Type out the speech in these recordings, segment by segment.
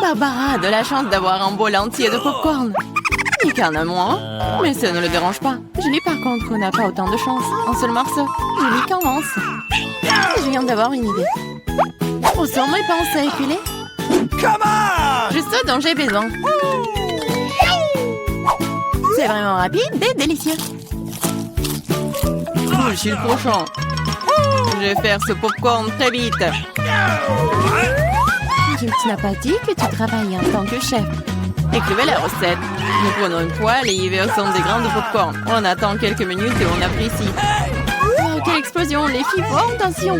Barbara a de la chance d'avoir un bol entier de popcorn. Et qu'un a moins, mais ça ne le dérange pas. Julie, par contre, n'a pas autant de chance. Un seul morceau. Julie commence. Je viens d'avoir une idée. Où sont mes pinces à épiler? Juste ce dont j'ai besoin. C'est vraiment rapide et délicieux. Oh, je suis le prochain. Je vais faire ce popcorn très vite. Tu n'as pas dit que tu travailles en tant que chef. Écrivez la recette. Nous prenons une poêle et y versons des grains de popcorn. On attend quelques minutes et on apprécie. Oh, quelle explosion! Les filles, font attention!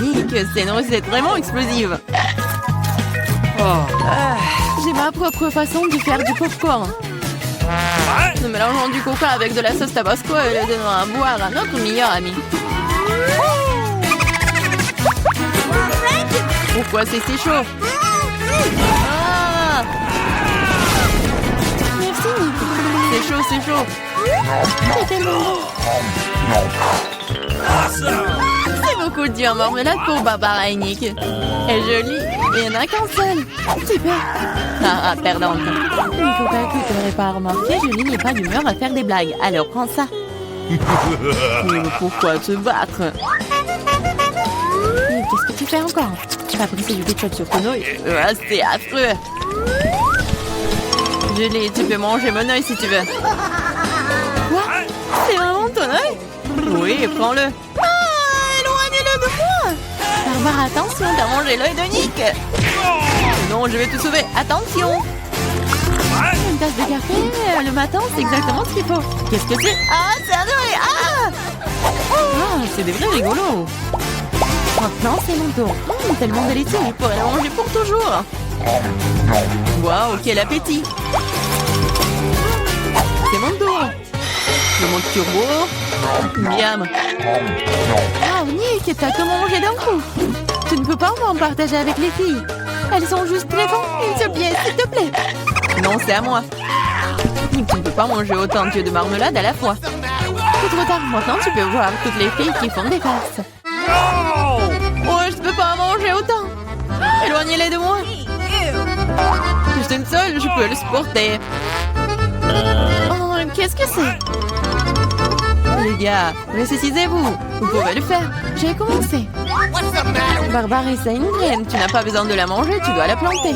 Nick, c'est une recette vraiment explosive. J'ai ma propre façon de faire du popcorn. Nous mélangeons du coca avec de la sauce tabasco et le donnons à boire à notre meilleur ami. Pourquoi c'est si chaud? Ah! Merci, Nick. C'est chaud, c'est chaud. C'est tellement bon. C'est beaucoup dur marmelade pour Barbara et Nick. Elle est jolie, mais il n'y en a qu'un seul. Super. Ah, perdante. Nico, tu n'aurais pas remarqué, Julie n'est pas d'humeur à faire des blagues. Alors prends ça. Mais pourquoi te battre? Qu'est-ce que tu fais encore? Tu vas briser du ketchup sur ton œil. C'est affreux. Julie, tu peux manger mon œil si tu veux. Quoi? C'est vraiment ton œil? Oui, prends-le. Ah, éloignez-le de moi! Barbara, attention, t'as mangé l'œil de Nick. Non, je vais te sauver. Attention! Une tasse de café le matin, c'est exactement ce qu'il faut. Qu'est-ce que c'est? Ah, c'est un œil! Ah, c'est des vrais rigolos. Maintenant, c'est mon tour. Tellement délicieux, je pourrais la manger pour toujours. Waouh, quel appétit! C'est mon tour. Je monte turbo. Miam. Ah, Nick, t'as tout mangé d'un coup. Tu ne peux pas m'en partager avec les filles. Elles sont juste très bonnes. Une seule pièce, s'il te plaît. Non, c'est à moi. Nick, tu ne peux pas manger autant de marmelade à la fois. C'est trop tard. Maintenant, tu peux voir toutes les filles qui font des farces. Oh, je ne peux pas manger autant. Éloignez-les de moi. Juste une seule, je peux le supporter. Oh, qu'est-ce que c'est? Les gars, ressuscitez-vous. Vous pouvez le faire. J'ai commencé. Barbara, c'est une graine. Tu n'as pas besoin de la manger, tu dois la planter.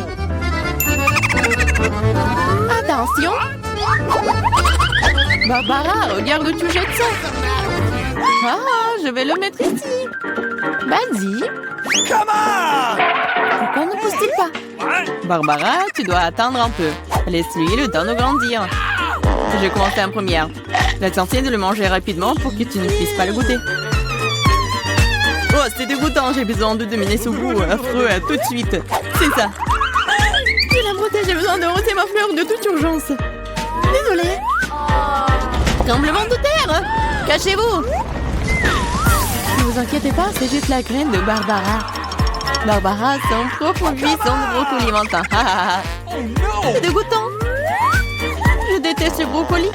Attention. Barbara, regarde où tu jettes ça. Ah, je vais le mettre ici. Vas-y. Pourquoi ne pousse-t-il pas? Barbara, tu dois attendre un peu. Laisse-lui le temps de grandir. Je vais commencer en première. L'essentiel est de le manger rapidement pour que tu ne puisses pas le goûter. Oh, c'est dégoûtant. J'ai besoin de dominer ce goût affreux tout de suite. C'est ça. Je la beauté, j'ai besoin de rôter ma fleur de toute urgence. Désolée. Tremblement de terre. Cachez-vous. Ne vous inquiétez pas, c'est juste la graine de Barbara. Barbara, son propre buisson de brocoli mentin. C'est dégoûtant. Je déteste le brocoli.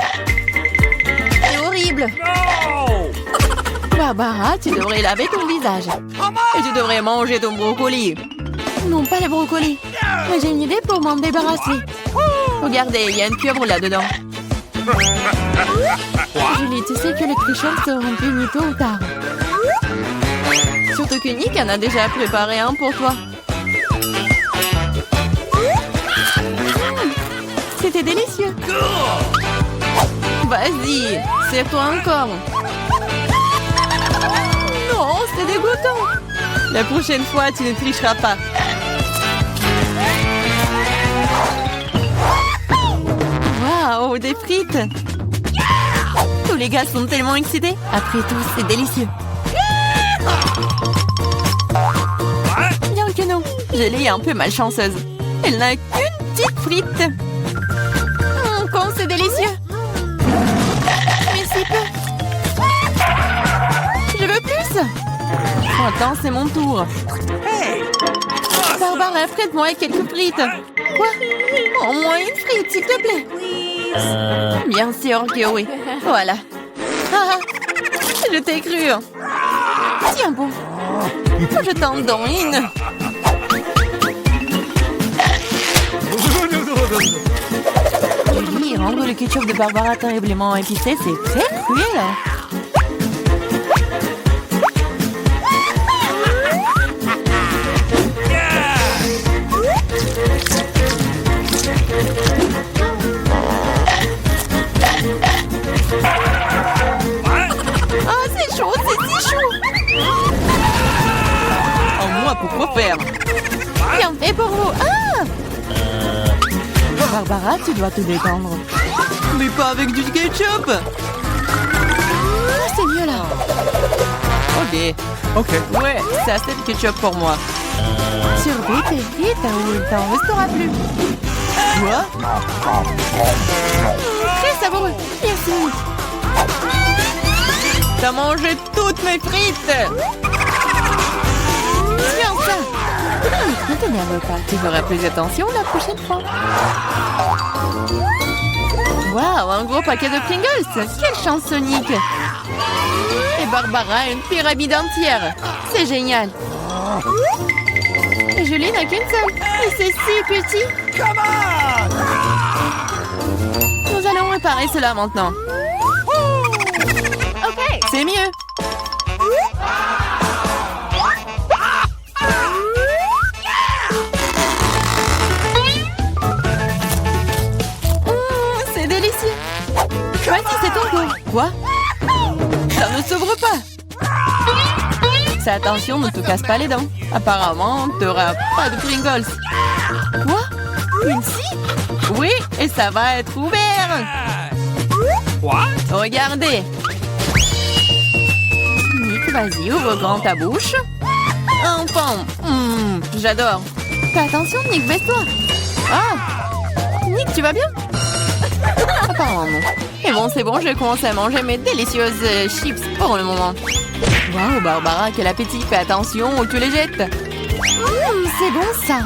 C'est horrible. Barbara, tu devrais laver ton visage. Et tu devrais manger ton brocoli. Non, pas le brocoli. Mais j'ai une idée pour m'en débarrasser. Regardez, il y a une pieuvre là-dedans. Julie, tu sais que les tricheurs seront punis tôt ou tard. Surtout que Nick en a déjà préparé un pour toi. C'était délicieux. Vas-y, serre-toi encore. Non, c'est dégoûtant. La prochaine fois, tu ne tricheras pas. Waouh, des frites. Tous les gars sont tellement excités. Après tout, c'est délicieux. Bien que non, Julie est un peu malchanceuse. Elle n'a qu'une petite frite. Quand c'est délicieux. Mais si peu. Je veux plus. Attends, c'est mon tour. Barbara, prête-moi quelques frites. Quoi? Au moins une frite, s'il te plaît. Bien sûr que oui. Voilà. Ah, je t'ai cru. Tiens bon. Je t'en donne une. Julie, rendre le ketchup de Barbara terriblement épicé, c'est très cruel. Ah, c'est chaud, c'est si chaud. En moi, pourquoi faire? Bien fait pour vous. Ah! Barbara, tu dois te détendre. Mais pas avec du ketchup. Ah, c'est mieux là. Ok. Ouais, c'est assez de ketchup pour moi. Survite et vite, ou il t'en restera plus. Quoi? Très savoureux. Merci. T'as mangé toutes mes frites. Tiens ça. Ne t'énerve pas. Tu feras plus attention la prochaine fois. Waouh, un gros paquet de Pringles. Quelle chance, Sonic. Et Barbara, une pyramide entière. C'est génial. Et Julie n'a qu'une seule. Et c'est si petit. Nous allons réparer cela maintenant. Ok, c'est mieux. C'est délicieux. Voici, c'est ton tour. Quoi? Ça ne s'ouvre pas. Fais attention, ne te casse pas les dents. Apparemment, t'auras pas de Pringles. Quoi? Une scie? Oui, et ça va être ouvert. What? Regardez. Nick, vas-y, ouvre grand ta bouche. Enfant. J'adore. Fais attention, Nick, baisse-toi. Ah! Nick, tu vas bien? Apparemment non. Et bon, c'est bon, je vais commencer à manger mes délicieuses chips pour le moment. Waouh, Barbara, quel appétit. Fais attention ou tu les jettes. C'est bon ça.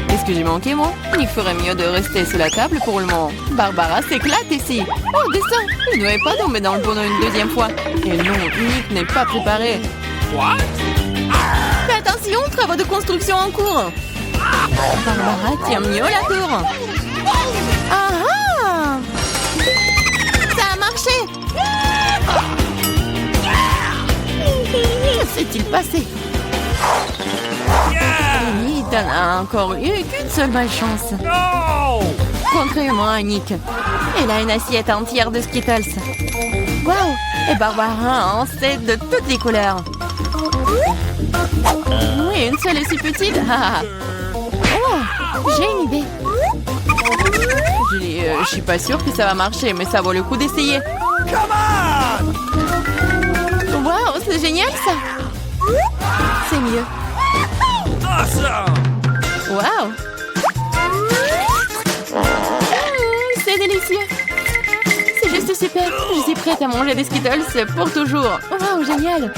Qu'est-ce que j'ai manqué, moi? Il ferait mieux de rester sous la table pour le moment. Barbara s'éclate ici. Oh, descends. Il ne devait pas tomber dans le bonheur une deuxième fois. Et non, Nick n'est pas préparé. What? Fais attention, travaux de construction en cours. Barbara tient mieux la tour. Ah ah! Ça a marché. Que s'est-il passé? Oui, t'en as encore eu qu'une seule malchance. No! Contrairement à Nick. Elle a une assiette entière de Skittles. Waouh! Et Barbara en sait de toutes les couleurs. Oui, une seule est si petite. Oh, j'ai une idée. Je suis pas sûre que ça va marcher, mais ça vaut le coup d'essayer. Come on! Waouh, c'est génial ça. C'est mieux. Awesome! Waouh! C'est délicieux. C'est juste super. Je suis prête à manger des Skittles pour toujours. Waouh, génial.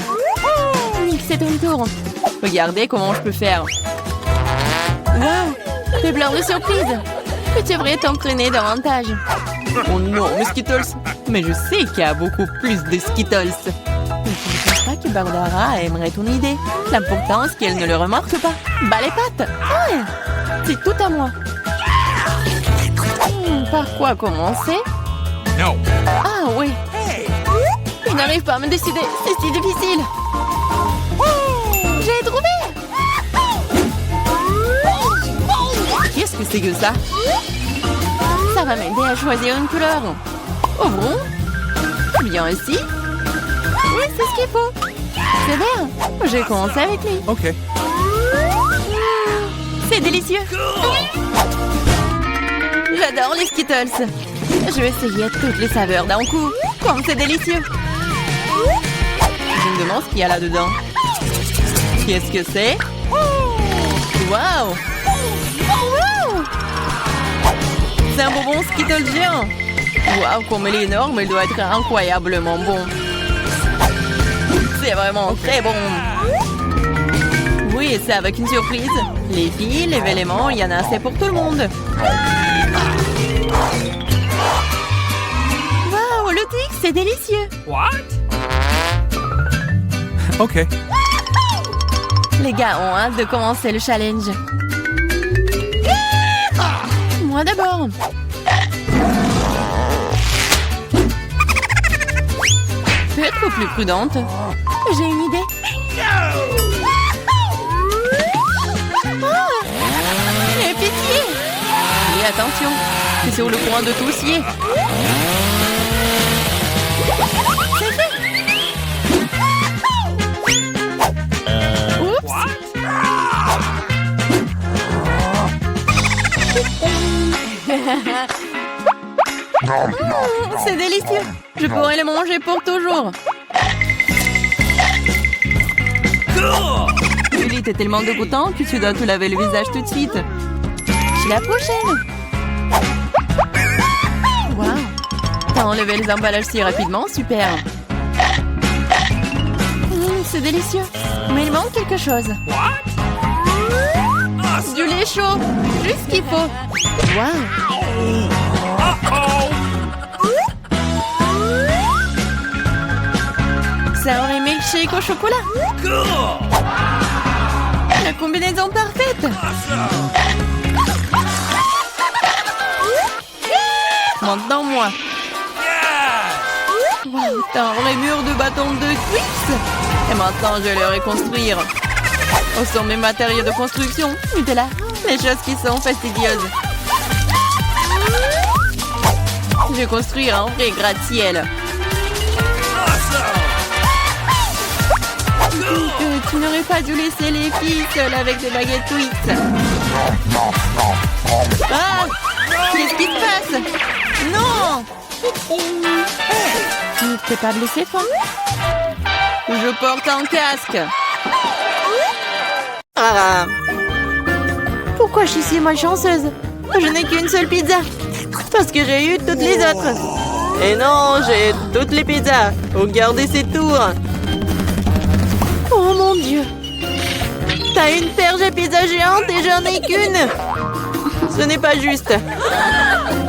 Nick, c'est ton tour. Regardez comment je peux faire. Waouh, fais plein de surprises. Tu devrais t'entraîner davantage. Oh non, mes Skittles! Mais je sais qu'il y a beaucoup plus de Skittles. Mais je ne pense pas que Barbara aimerait ton idée. L'important, c'est qu'elle ne le remarque pas. Bas les pattes. Ouais, c'est tout à moi. Par quoi commencer? No! Ah oui. Hey! Je n'arrive pas à me décider. C'est si difficile. J'ai trouvé. Qu'est-ce que c'est que ça? Ça va m'aider à choisir une couleur. Ouvrons. Bien ici. Oui, c'est ce qu'il faut. C'est vert. J'ai commencé avec lui. Okay. C'est délicieux. J'adore les Skittles. Je vais essayer toutes les saveurs d'un coup. Comme c'est délicieux. Je me demande ce qu'il y a là-dedans. Qu'est-ce que c'est? Waouh! Wow! C'est un bonbon Skittle géant! Waouh, comme il est énorme, il doit être incroyablement bon. C'est vraiment très bon. Oui, c'est avec une surprise. Les filles, les éléments, il y en a assez pour tout le monde. Waouh, le Twix, c'est délicieux. What? Okay. Les gars ont hâte de commencer le challenge. moi d'abord. Peux être plus prudente. J'ai une idée. Aie pitié. Et attention, c'est sur le point de toussier. C'est fait. Oups. C'est délicieux. Je pourrais le manger pour toujours. Julie, t'es tellement dégoûtant que tu dois te laver le visage tout de suite. C'est la prochaine. Wow. T'as enlevé les emballages si rapidement, super. C'est délicieux. Mais il manque quelque chose. Du lait chaud, juste ce qu'il faut. Wow. Ça aurait milkshake au chocolat. La combinaison parfaite. Maintenant, moi. Wow, t'as un mur de bâton de Twix. Et maintenant, je vais le reconstruire. Où sont mes matériaux de construction? Nutella. Les choses qui sont fastidieuses. Je vais construire un vrai gratte-ciel. Tu n'aurais pas dû laisser les filles seules avec des baguettes Twix. Ah! Qu'est-ce qui se passe? Non! T'es pas blessé, toi? Je porte un casque. Ah! Pourquoi je suis si malchanceuse? Je n'ai qu'une seule pizza. Parce que j'ai eu toutes les autres. Et non, j'ai toutes les pizzas. Regardez ces tours. Oh mon Dieu. T'as une perche à pizza géante et j'en ai qu'une. Ce n'est pas juste.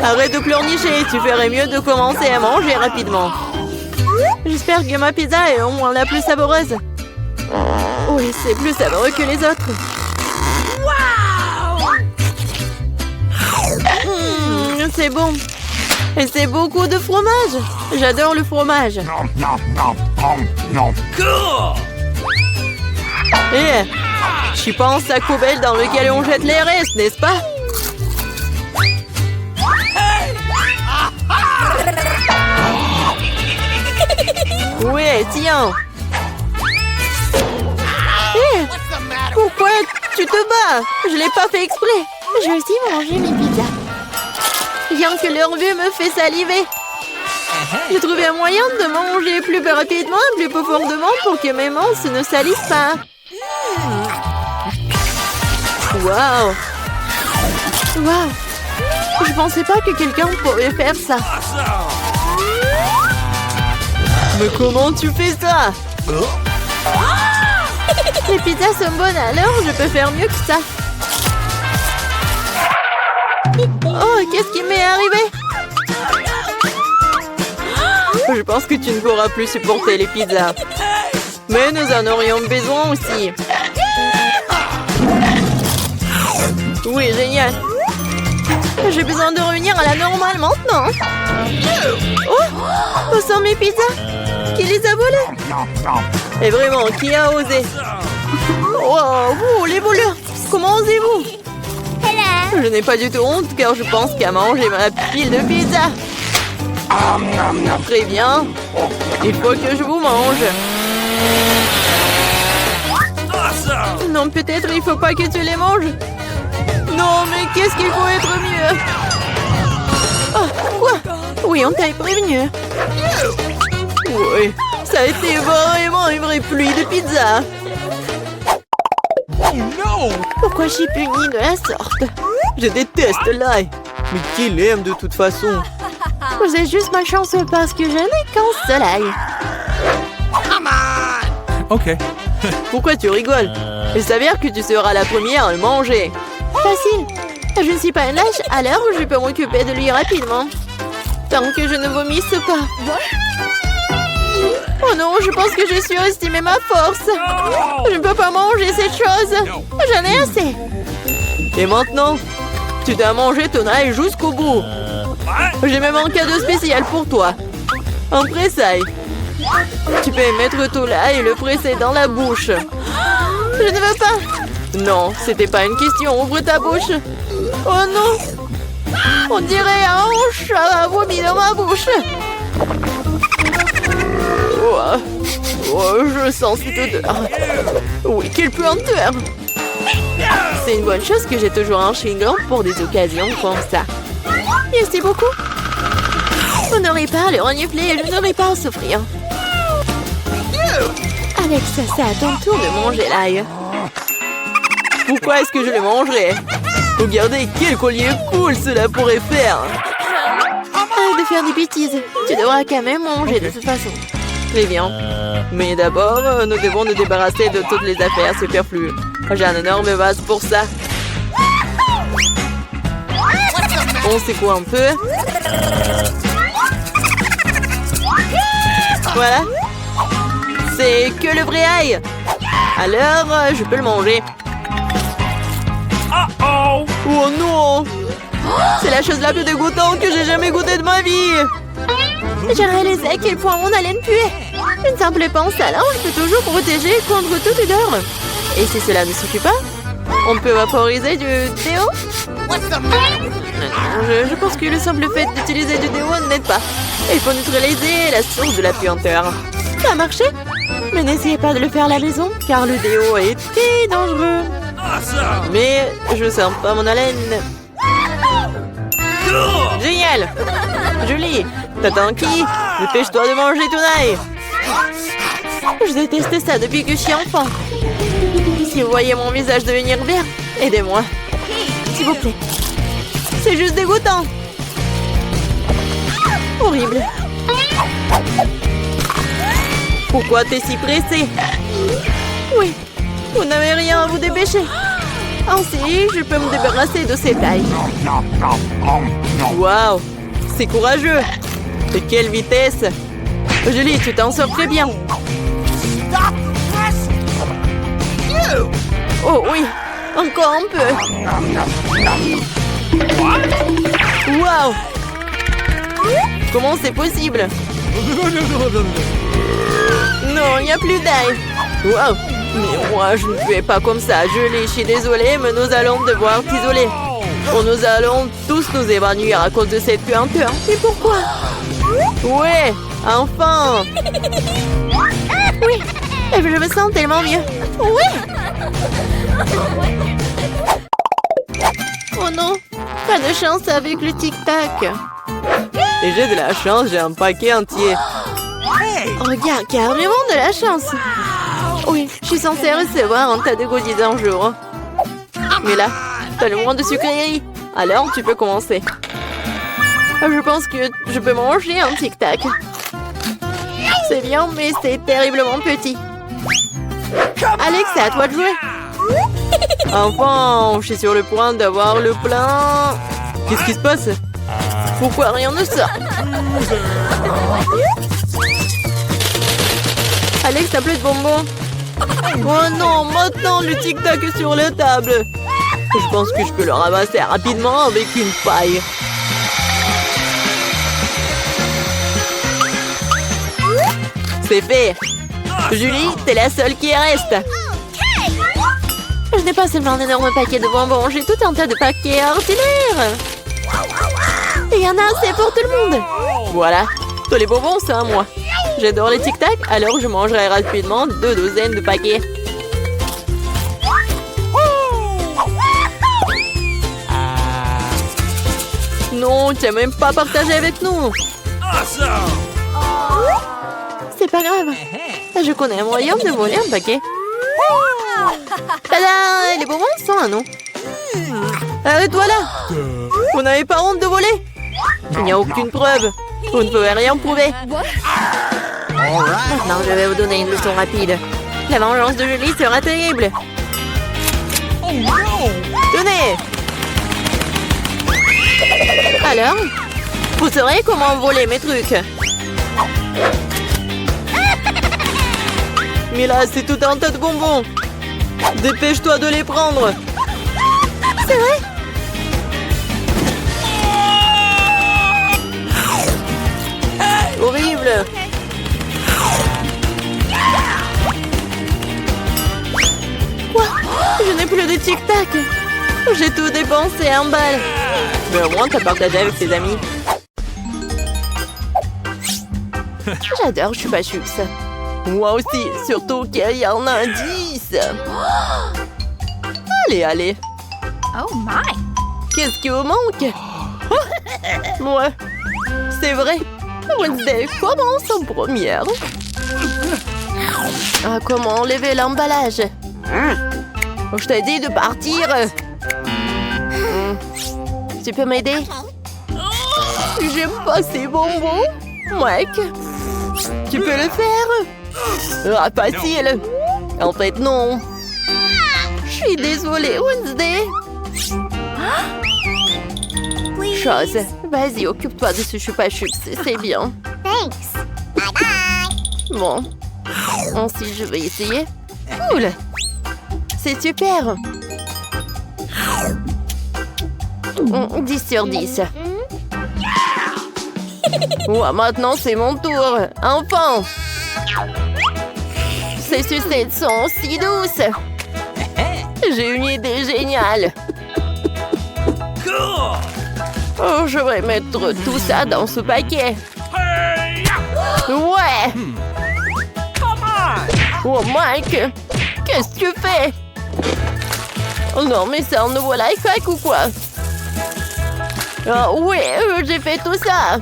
Arrête de pleurnicher, tu ferais mieux de commencer à manger rapidement. J'espère que ma pizza est au moins la plus savoureuse. Oui, c'est plus savoureux que les autres. C'est bon. Et c'est beaucoup de fromage. J'adore le fromage. Et tu penses à Koubel dans lequel on jette les restes, n'est-ce pas? Ouais, tiens. Pourquoi tu te bats? Je l'ai pas fait exprès. Je vais aussi manger mes pizzas. Rien que leur vue me fait saliver. J'ai trouvé un moyen de manger plus rapidement et plus profondément pour que mes mains ne salissent pas. Waouh! Waouh. Je pensais pas que quelqu'un pourrait faire ça. Mais comment tu fais ça? Les pizzas sont bonnes, alors je peux faire mieux que ça. Oh, qu'est-ce qui m'est arrivé? Je pense que tu ne pourras plus supporter les pizzas. Mais nous en aurions besoin aussi. Oui, génial. J'ai besoin de revenir à la normale maintenant. Oh, où sont mes pizzas? Qui les a volées? Et vraiment, qui a osé? Oh, vous, les voleurs! Comment osez-vous? Je n'ai pas du tout honte car je pense qu'à manger ma pile de pizza. Très bien. Il faut que je vous mange. Non, peut-être il faut pas que tu les manges. Non, mais qu'est-ce qu'il faut être mieux? Oh, quoi? Oui, on t'a prévenu. Oui, ça a été vraiment une vraie pluie de pizza. Pourquoi je suis punie de la sorte? Je déteste l'ail. Mais qui l'aime de toute façon? Vous êtes juste malchanceux parce que je n'ai qu'un seul ail. OK. Pourquoi tu rigoles? Il s'avère que tu seras la première à le manger. Facile. Je ne suis pas une lâche, alors je peux m'occuper de lui rapidement. Tant que je ne vomisse pas. Oh non, je pense que j'ai surestimé ma force. Je ne peux pas manger cette chose. J'en ai assez. Et maintenant, Tu dois manger ton ail jusqu'au bout. J'ai même un cadeau spécial pour toi. Un pressail. Tu peux mettre ton ail et le presser dans la bouche. Je ne veux pas. Non, c'était pas une question. Ouvre ta bouche. Oh non. On dirait un chat a vomi dans ma bouche. Oh, je sens cette odeur. Oui, quelle puanteur. C'est une bonne chose que j'ai toujours un chewing-gum pour des occasions comme ça. Merci beaucoup. Vous n'aurez pas à le renifler et je n'aurai pas à souffrir. Alex, c'est à ton tour de manger l'ail. Pourquoi est-ce que je le mangerais? Regardez quel collier cool cela pourrait faire. Arrête de faire des bêtises. Tu devras quand même manger de toute façon. Très bien. Mais d'abord, nous devons nous débarrasser de toutes les affaires superflues. J'ai un énorme vase pour ça. On secoue un peu. Voilà. C'est que le vrai ail. Alors, je peux le manger. Uh-oh! Oh non! C'est la chose la plus dégoûtante que j'ai jamais goûtée de ma vie. J'ai réalisé à quel point mon haleine puait. Une simple pince à linge peut toujours protéger contre toute odeur. Et si cela ne suffit pas, on peut vaporiser du déo. Je pense que le simple fait d'utiliser du déo n'aide pas. Il faut neutraliser la source de la puanteur. Ça a marché? Mais n'essayez pas de le faire à la maison, car le déo est très dangereux. Awesome! Mais je sens pas mon haleine. Génial! Julie, t'attends qui? Dépêche-toi de manger ton ail. Je déteste ça depuis que je suis enfant. Si vous voyez mon visage devenir vert, aidez-moi. S'il vous plaît. C'est juste dégoûtant. Horrible. Pourquoi t'es si pressé? Oui, vous n'avez rien à vous dépêcher. Ainsi, je peux me débarrasser de ces tailles. Waouh, c'est courageux. De quelle vitesse. Julie, tu t'en sors très bien. Oh oui, encore un peu. Waouh. Comment c'est possible? Non, il n'y a plus d'ail. Waouh. Mais moi, je ne fais pas comme ça. Je suis désolée, mais nous allons devoir t'isoler. Oh, nous allons tous nous évanouir à cause de cette puanteur. Et pourquoi? Ouais, enfin. Oui, je me sens tellement mieux. Oui. Oh non, pas de chance avec le tic-tac. Et j'ai de la chance, j'ai un paquet entier. Regarde, carrément de la chance. Oui, je suis censée recevoir un tas de goodies un jour. Mais là, t'as le moins de sucreries. Alors, tu peux commencer. Je pense que je peux manger un tic-tac. C'est bien, mais c'est terriblement petit. Alex, c'est à toi de jouer. Enfin, je suis sur le point d'avoir le plein. Qu'est-ce qui se passe? Pourquoi rien ne sort? Alex, t'as plus de bonbons. Oh non, maintenant le tic-tac est sur la table. Je pense que je peux le ramasser rapidement avec une paille. C'est fait. Julie, t'es la seule qui reste. Je n'ai pas seulement un énorme paquet de bonbons, j'ai tout un tas de paquets ordinaires. Il y en a assez pour tout le monde. Voilà, tous les bonbons, c'est à moi. J'adore les tic-tac, alors je mangerai rapidement 2 douzaines de paquets. Non, tu n'as même pas partagé avec nous. Awesome! C'est pas grave. Je connais un moyen de voler un paquet. Tada! Les bonbons sont à nous. Arrête-toi là! Vous n'avez pas honte de voler? Il n'y a aucune preuve. Vous ne pouvez rien prouver. Maintenant, je vais vous donner une leçon rapide. La vengeance de Julie sera terrible. Tenez! Alors, vous saurez comment voler mes trucs. Mais là, c'est tout un tas de bonbons. Dépêche-toi de les prendre. C'est vrai? possible. Quoi? Je n'ai plus de tic-tac. J'ai tout dépensé en balles. Mais au moins, t'as partagé avec tes amis. J'adore Chupa Chups. Moi aussi, surtout qu'il y en a 10. Allez, allez. Oh my! Qu'est-ce qui vous manque? Ouais, c'est vrai. Wednesday commence en première. Ah, comment enlever l'emballage? Je t'ai dit de partir. Tu peux m'aider? J'aime pas ces bonbons. Mec, tu peux le faire? Ah, facile. En fait, non. Je suis désolée, Wednesday. Chose, vas-y, occupe-toi de ce Chupa Chups, c'est bien. Thanks. Bye bye. Bon, ensuite je vais essayer. Cool. C'est super. 10 sur 10. Ouais, maintenant c'est mon tour. Enfin. Ces sucettes sont si douces. J'ai une idée géniale. Cool. Oh, je vais mettre tout ça dans ce paquet. Ouais. Oh, Mike, qu'est-ce que tu fais? Oh non, mais c'est un nouveau life hack ou quoi? Ah oui, j'ai fait tout ça.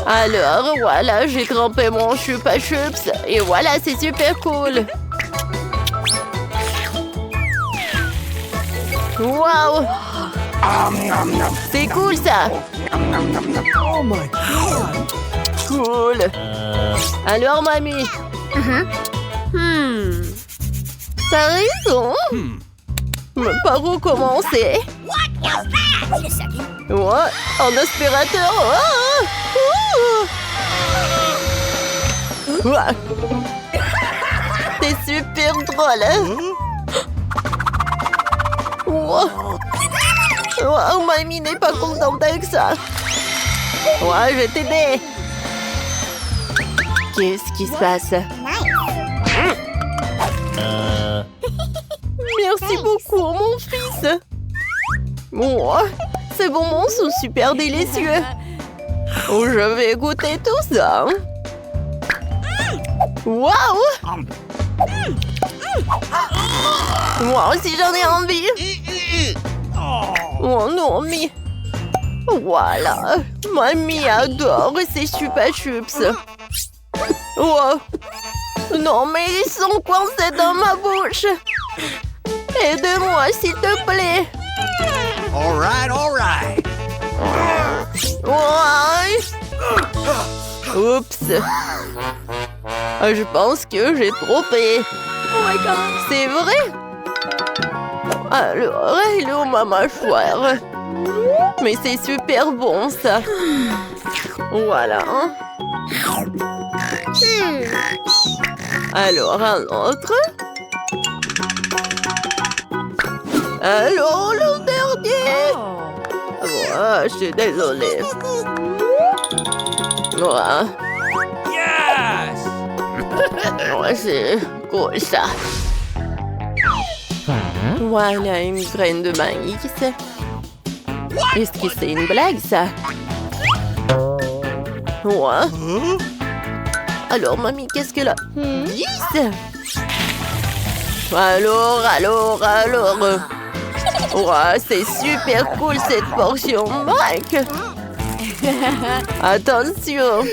Alors, voilà, j'ai trempé mon Chupa Chups. Et voilà, c'est super cool. Wow! C'est cool ça! Oh my God. Cool! Alors, mamie? T'as raison! Mais par où commencer? What is that? Wait a second. Ouais, un aspirateur! Ouais. C'est super drôle! Hein? Wow. Wow, mamie n'est pas contente avec ça. Ouais, je vais t'aider. Qu'est-ce qui se passe? Merci beaucoup, mon fils. Oh, ces bonbons sont super délicieux. Oh, je vais goûter tout ça. Waouh! Moi aussi, j'en ai envie. Oh non, mais... Voilà. Mamie adore ces Chupa Chups. Oh. Non, mais ils sont coincés dans ma bouche. Aide-moi, s'il te plaît. All right. Ouais. Oups. Je pense que j'ai trompé. Oh my God! C'est vrai? Alors, il est où ma mâchoire? Mais c'est super bon, ça. Voilà. Alors, un autre. Alors, le dernier. Ouais, je suis désolée. Ouais. Yes. Ouais, c'est cool, ça. Voilà une graine de maïs. Est-ce que c'est une blague, ça? Ouais. Alors, mamie, qu'est-ce qu'elle a? 10? Alors. Ouais, c'est super cool, cette portion, Mike. Attention.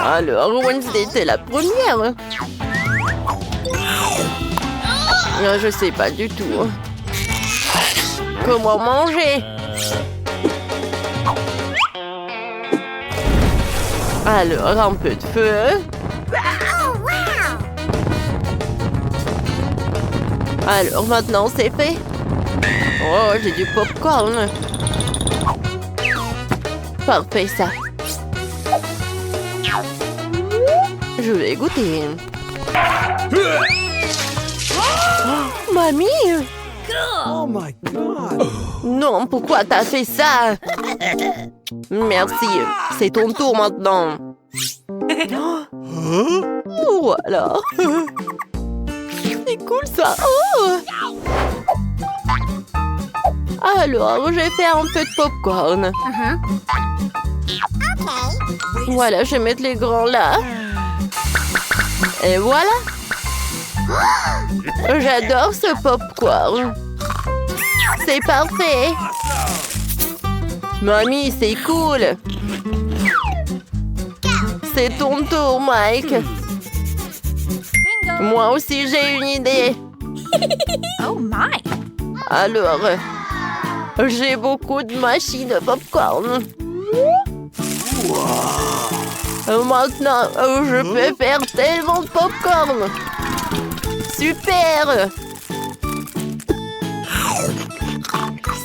Alors, Wednesday, t'es la première. Je sais pas du tout. Comment manger? Alors, un peu de feu. Alors, maintenant, c'est fait. Oh, j'ai du popcorn. Parfait, ça. Je vais goûter. Oh, mamie! Oh my God. Non, pourquoi t'as fait ça? Merci, c'est ton tour maintenant. Voilà. C'est cool ça. Oh. Alors, je vais faire un peu de popcorn. Voilà, je vais mettre les grands là. Et voilà. J'adore ce popcorn. C'est parfait. Mamie, c'est cool. C'est ton tour, Mike. Moi aussi, j'ai une idée. Oh my. Alors, j'ai beaucoup de machines de popcorn. Maintenant, je peux faire tellement de popcorn. Super!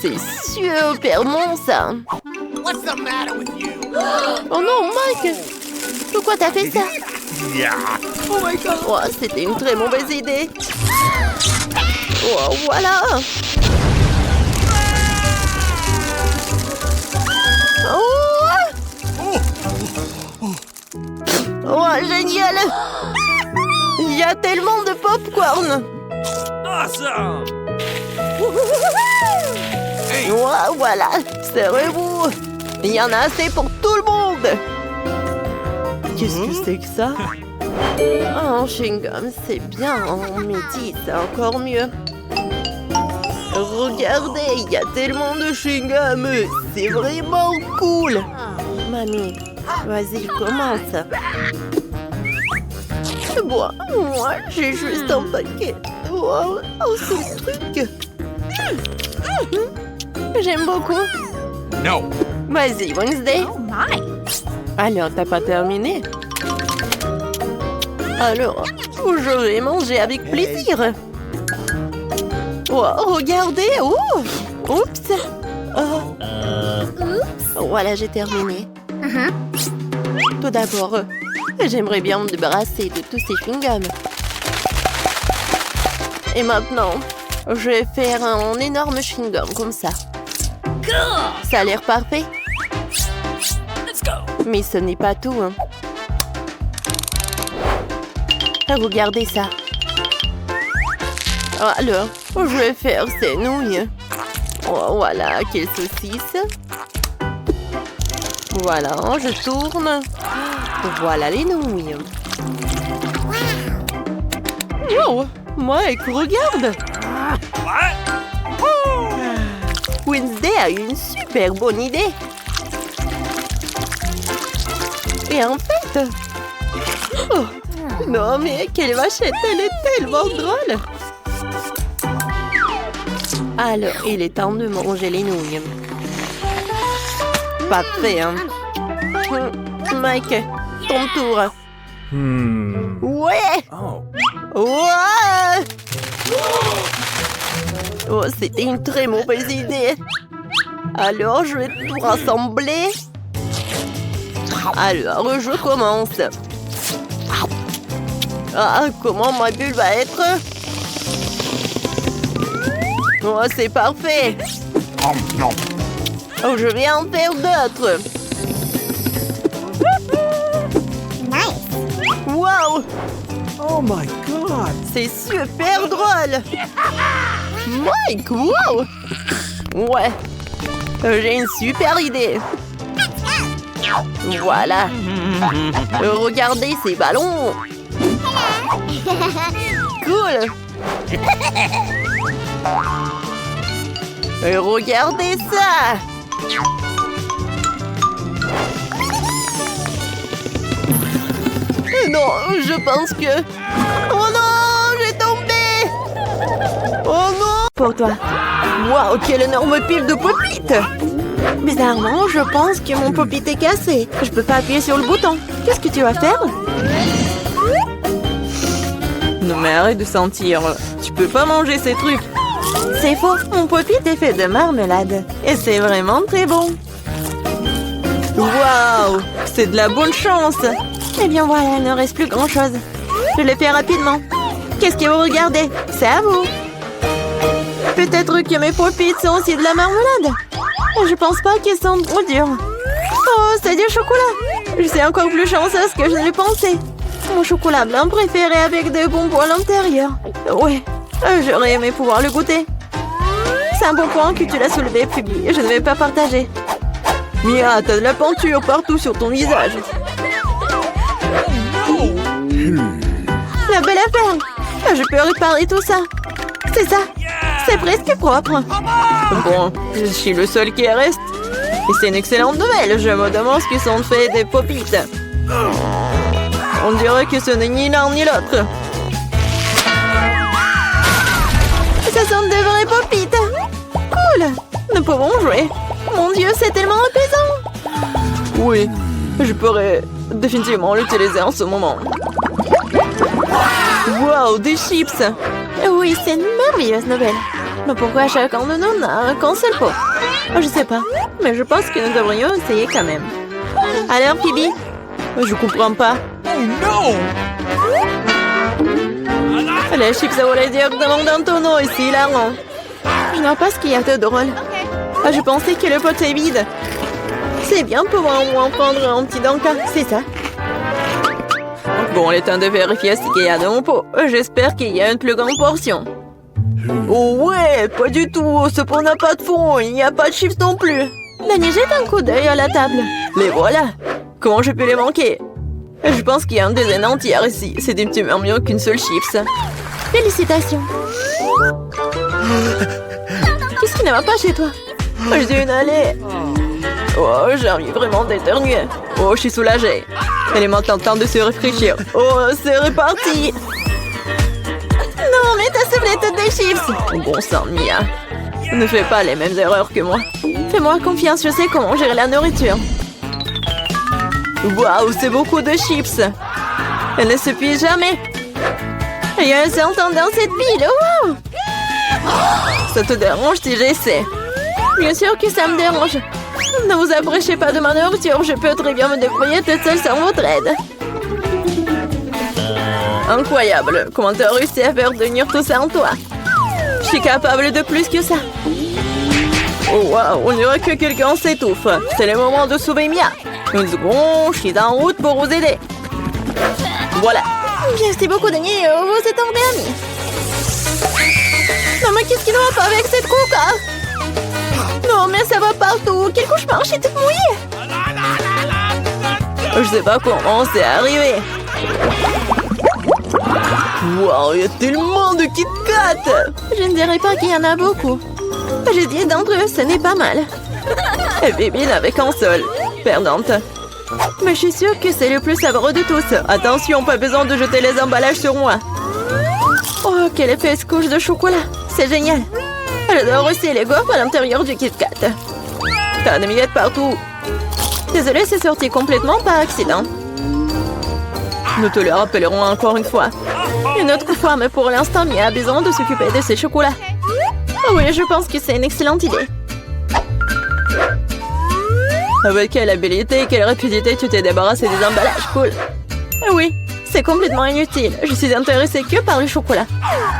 C'est super bon, ça. What's the matter with you? Oh non, Mike! Pourquoi t'as fait ça? Yeah. Oh my god. Oh, c'était une très mauvaise idée. Oh, voilà! Oh, génial! Il y a tellement de popcorn! Awesome. Oh, voilà! Serrez-vous! Il y en a assez pour tout le monde! Qu'est-ce que c'est que ça? Oh, chewing-gum, c'est bien. Mais dis, c'est encore mieux. Regardez, il y a tellement de chewing-gum. C'est vraiment cool. Mamie, vas-y, commence. Bon, moi, j'ai juste un paquet. Wow, oh, ce truc. J'aime beaucoup. No. Vas-y, Wednesday. Oh my. Alors, t'as pas terminé? Alors, je vais manger avec plaisir. Oh, regardez! Oh! Oups! Oh. Voilà, j'ai terminé. Tout d'abord, j'aimerais bien me débarrasser de tous ces chewing-gums. Et maintenant, je vais faire un énorme chewing-gum comme ça. Ça a l'air parfait. Mais ce n'est pas tout. Hein. Regardez ça. Alors, je vais faire ces nouilles. Oh, voilà, quelle saucisse. Voilà, je tourne. Voilà les nouilles. Wow, Mike, regarde. Wednesday a une super bonne idée. Et en fait... Oh, non, mais quelle vachette, elle est tellement drôle. Alors, il est temps de manger les nouilles. Parfait, hein? Mike, ton tour. Ouais! Ouais! Oh, c'était une très mauvaise idée. Alors, je vais tout rassembler. Alors, je commence. Ah, comment ma bulle va être? Oh, c'est parfait. Oh, je vais en faire d'autres. Nice. Wow! Oh my god. C'est super drôle. Mike, wow! Ouais. J'ai une super idée. Voilà. Regardez ces ballons. Cool. Et regardez ça. Non, je pense que... Oh non, j'ai tombé. Oh non. Pour toi. Waouh, quelle énorme pile de pop-it. Bizarrement, je pense que mon pop-it est cassé. Je peux pas appuyer sur le bouton. Qu'est-ce que tu vas faire? Non mais arrête de sentir. Tu peux pas manger ces trucs. C'est faux. Mon pop-it est fait de marmelade. Et c'est vraiment très bon. Waouh! C'est de la bonne chance. Eh bien voilà, il ne reste plus grand-chose. Je le fais rapidement. Qu'est-ce que vous regardez? C'est à vous. Peut-être que mes pop-it sont aussi de la marmelade. Je pense pas qu'ils sont trop durs. Oh, c'est du chocolat. Je suis encore plus chanceuse que je ne le pensais. Mon chocolat blanc préféré avec des bonbons à l'intérieur. Ouais, j'aurais aimé pouvoir le goûter. C'est un bon point que tu l'as soulevé, Phoebe. Je ne vais pas partager. Mia, t'as de la peinture partout sur ton visage. La belle affaire. Je peux réparer tout ça. C'est ça. C'est presque propre. Bon, je suis le seul qui reste. Et c'est une excellente nouvelle. Je me demande ce qu'ils sont faits des pop-it. On dirait que ce n'est ni l'un ni l'autre. Ce sont de vrais pop-it. Cool. Nous pouvons jouer. Mon Dieu, c'est tellement apaisant. Oui, je pourrais définitivement l'utiliser en ce moment. Wow, des chips. Oui, c'est une merveilleuse nouvelle. Mais pourquoi chacun de nous n'a qu'un seul pot? Je sais pas, mais je pense que nous devrions essayer quand même. Alors, Phoebe? Je comprends pas. Oh no! Les chips à voler directement dans ton eau, ici, hilarant. Je ne vois pas ce qu'il y a de drôle. Je pensais que le pot est vide. C'est bien pour au moins prendre un petit danka, c'est ça. Bon, il est temps de vérifier ce qu'il y a dans mon pot. J'espère qu'il y a une plus grande portion. Oh ouais, pas du tout. Ce pot n'a pas de fond. Il n'y a pas de chips non plus. Danny, jette un coup d'œil à la table. Les voilà. Comment je peux les manquer? Je pense qu'il y a une dizaine entière ici. C'est infiniment mieux qu'une seule chips. Félicitations. Qu'est-ce qui ne va pas chez toi? J'ai une allée. Oh, j'ai envie vraiment d'éternuer. Oh, je suis soulagée. Elle est maintenant temps de se réfléchir. Oh, c'est reparti. Non, mais t'as soufflé toutes des chips. Oh, bon sang, Mia. Ne fais pas les mêmes erreurs que moi. Fais-moi confiance, je sais comment gérer la nourriture. Waouh, c'est beaucoup de chips. Elle ne s'épuise jamais. Il y a un serpent dans cette pile. Wow. Ça te dérange si j'essaie? Bien sûr que ça me dérange. Ne vous approchez pas de ma nourriture. Je peux très bien me débrouiller toute seule sans votre aide. Incroyable. Comment tu as réussi à faire tenir tout ça en toi? Je suis capable de plus que ça. Oh waouh, on dirait que quelqu'un s'étouffe. C'est le moment de sauver Mia. Une seconde, je suis en route pour vous aider. Voilà. Merci beaucoup, Danny. Vous êtes un vrai ami. Non, mais qu'est-ce qui ne va pas avec cette coca? Non, mais ça va partout. Quel cauchemar, je suis toute mouillée. Je sais pas comment c'est arrivé. Wow, il y a tellement de Kit Kat. Je ne dirais pas qu'il y en a beaucoup. J'ai dit d'entre eux, ce n'est pas mal. Et Bibi n'avait qu'un seul. Perdante. Mais je suis sûre que c'est le plus savoureux de tous. Attention, pas besoin de jeter les emballages sur moi. Oh, quelle épaisse couche de chocolat. C'est génial. J'adore aussi les gaufres à l'intérieur du Kit Kat. T'as des miettes partout. Désolée, c'est sorti complètement par accident. Nous te le rappellerons encore une fois. Une autre fois, mais pour l'instant, Mia a besoin de s'occuper de ses chocolats. Oh oui, je pense que c'est une excellente idée. Avec quelle habilité et quelle rapidité tu t'es débarrassé des emballages, cool. Oui, c'est complètement inutile. Je suis intéressée que par le chocolat.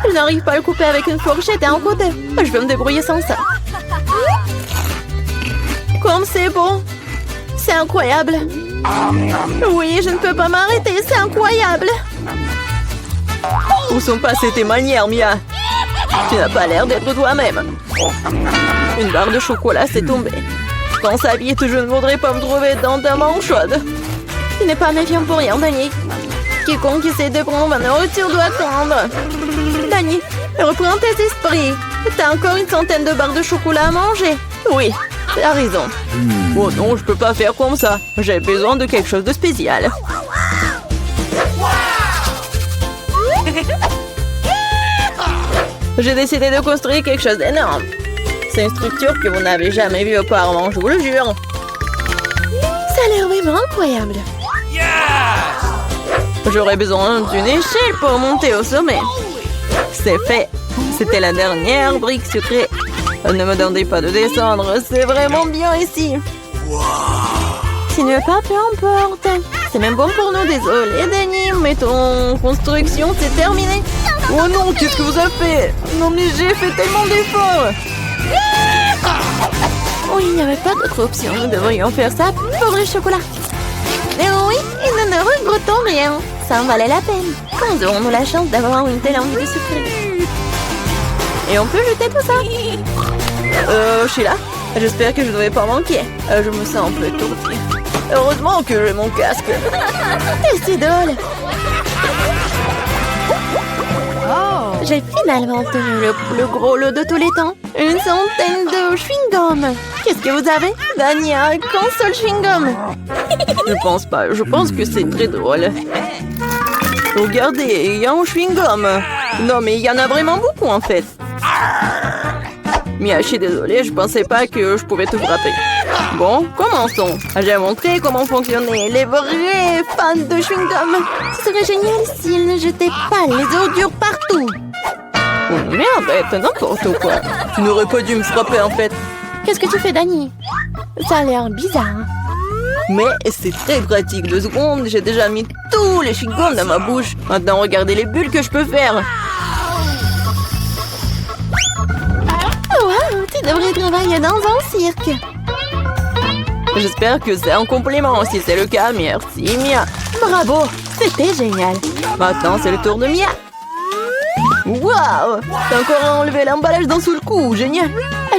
Je n'arrive pas à le couper avec une fourchette et un côté. Je vais me débrouiller sans ça. Comme c'est bon. C'est incroyable. Oui, je ne peux pas m'arrêter, c'est incroyable. Où sont passées tes manières, Mia? Tu n'as pas l'air d'être toi-même. Une barre de chocolat s'est tombée. Dans sa vie, je ne voudrais pas me trouver dans ta main chaude. Tu n'es pas méfiant pour rien, Danny. Quiconque essaie de prendre ma nourriture doit attendre. Danny, reprends tes esprits. T'as encore une centaine de barres de chocolat à manger. Oui, t'as raison. Oh non, je peux pas faire comme ça. J'ai besoin de quelque chose de spécial. J'ai décidé de construire quelque chose d'énorme. C'est une structure que vous n'avez jamais vue auparavant, je vous le jure. Ça a l'air vraiment incroyable. J'aurais besoin d'une échelle pour monter au sommet. C'est fait. C'était la dernière brique sucrée. Ne me demandez pas de descendre, c'est vraiment bien ici. Tu ne veux pas, peu importe. C'est même bon pour nous, désolé, Danny, mais ton construction, c'est terminé. Oh non, qu'est-ce que vous avez fait? Non mais j'ai fait tellement d'efforts. Oh, il n'y avait pas d'autre option. Nous devrions faire ça pour le chocolat. Mais oui, et nous ne regrettons rien. Ça en valait la peine. Quand aurons-nous la chance d'avoir une telle envie de souffrir? Et on peut jeter tout ça. Sheila, j'espère que je ne vais pas manquer. Je me sens un peu étourdie. Heureusement que j'ai mon casque. Et c'est drôle. J'ai finalement obtenu le plus gros lot de tous les temps. Une centaine de chewing-gum. Qu'est-ce que vous avez? Dania, qu'un seul chewing-gum? Je pense pas. Je pense que c'est très drôle. Regardez, il y a un chewing-gum. Non, mais il y en a vraiment beaucoup en fait. Mia, je suis désolée, je pensais pas que je pouvais te frapper. Bon, commençons. J'ai montré comment fonctionnaient les vrais fans de chewing-gum. Ce serait génial s'ils ne jetaient pas les ordures partout. Oh merde, arrête, n'importe quoi. Tu n'aurais pas dû me frapper en fait. Qu'est-ce que tu fais, Dani? Ça a l'air bizarre. Mais c'est très pratique. 2 secondes, j'ai déjà mis tous les chewing-gums dans ma bouche. Maintenant, regardez les bulles que je peux faire. Wow, tu devrais travailler dans un cirque. J'espère que c'est un complément. Si c'est le cas, merci Mia. Bravo, c'était génial. Maintenant, c'est le tour de Mia. Waouh, t'as encore enlevé l'emballage d'un seul coup, génial.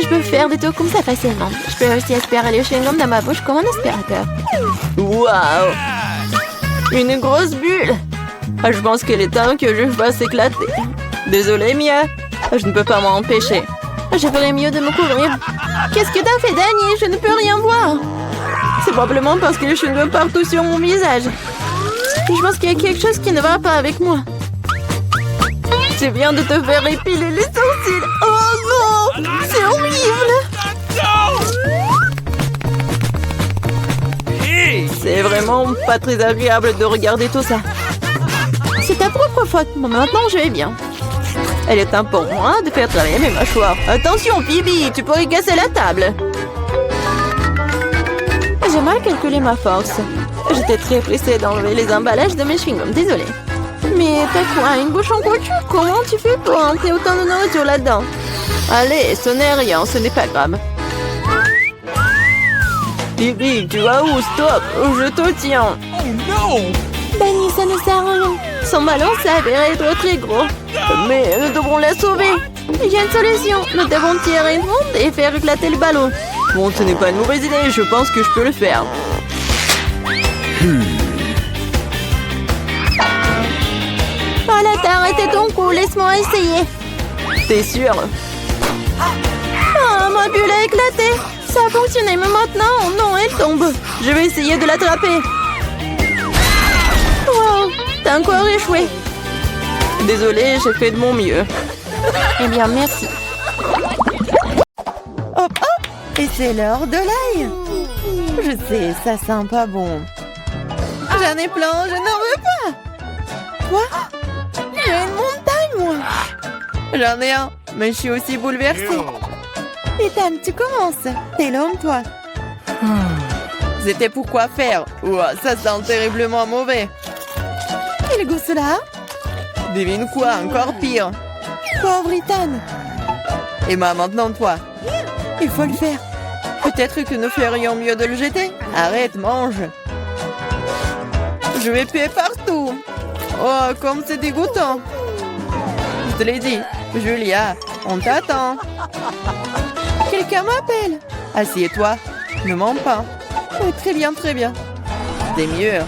Je peux faire des tours comme ça facilement. Je peux aussi aspirer les chewing-gums dans ma bouche comme un aspirateur. Waouh, une grosse bulle. Je pense qu'il est temps que je fasse éclater. Désolée Mia, je ne peux pas m'en empêcher. Je ferais mieux de me couvrir. Qu'est-ce que t'as fait, Dani? Je ne peux rien voir. C'est probablement parce que les chewing-gums partout sur mon visage. Je pense qu'il y a quelque chose qui ne va pas avec moi. Tu viens de te faire épiler les sourcils. Oh non, c'est horrible. C'est vraiment pas très agréable de regarder tout ça. C'est ta propre faute. Bon, maintenant, je vais bien. Elle est temps pour moi de faire travailler mes mâchoires. Attention, Phoebe, tu pourrais casser la table. J'ai mal calculé ma force. J'étais très pressée d'enlever les emballages de mes chewing-gums. Désolée. Mais t'as quoi, une bouche en couture? Comment tu fais pour rentrer autant de nourriture là-dedans? Allez, ce n'est rien, ce n'est pas grave. Phoebe, tu vas où? Stop, je te tiens. Oh no! Dani, ça ne sert à rien. Son ballon s'avère être très gros. Mais nous devrons la sauver. Il y a une solution. Nous devons tirer une onde et faire éclater le ballon. Bon, ce n'est pas une mauvaise idée. Je pense que je peux le faire. Voilà, t'as arrêté ton coup. Laisse-moi essayer. T'es sûr? Ah, ma bulle a éclaté. Ça a fonctionné, mais maintenant, non, elle tombe. Je vais essayer de l'attraper. Wow, t'as encore échoué. Désolée, j'ai fait de mon mieux. Eh bien, merci. Hop, hop. Et c'est l'heure de l'ail. Je sais, ça sent pas bon. J'en ai plein, je n'en veux pas. Quoi? J'ai une montagne, moi. J'en ai un, mais je suis aussi bouleversée. Ethan, tu commences. T'es l'homme, toi. C'était pour quoi faire? Ouah, ça sent terriblement mauvais. Quel goût cela? Devine quoi, encore pire. Pauvre Ethan. Et maintenant toi. Il faut le faire. Peut-être que nous ferions mieux de le jeter. Arrête, mange. Je vais puer partout. Oh, comme c'est dégoûtant. Je te l'ai dit. Julia, on t'attend. Quelqu'un m'appelle. Assieds-toi. Ne mens pas. Oh, très bien, très bien. C'est mieux.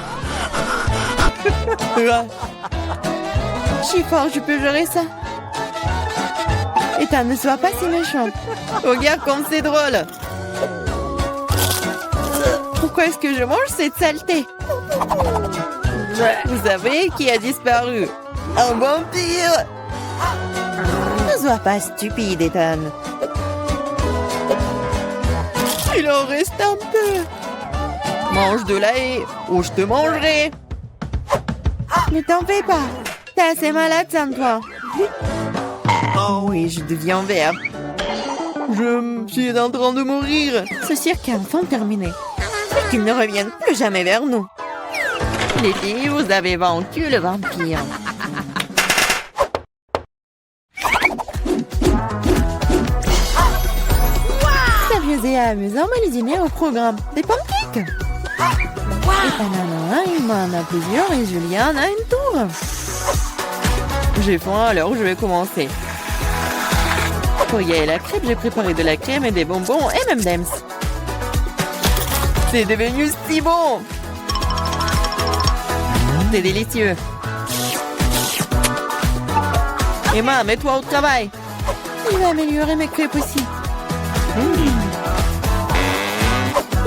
Je suis fort, je peux gérer ça. Ethan, ne sois pas si méchante. Regarde comme c'est drôle. Pourquoi est-ce que je mange cette saleté? Vous savez qui a disparu? Un vampire. Ne sois pas stupide, Ethan. Il en reste un peu. Mange de l'ail ou je te mangerai. Ne t'en fais pas. T'es assez malade sans toi. Oh oui, je deviens vert. Je suis en train de mourir. Ce cirque est enfin terminé. Et qu'ils ne reviennent plus jamais vers nous. Les filles, vous avez vaincu le vampire. amusé et amusant, mais le dîner au programme. Des pancakes. Ethan en a un, Emma en a plusieurs et Julia en a une tour. J'ai faim, alors je vais commencer. Pour y aller la crêpe, j'ai préparé de la crème et des bonbons et même d'Ems. C'est devenu si bon! C'est délicieux. Emma, mets-toi au travail. Il va améliorer mes crêpes aussi.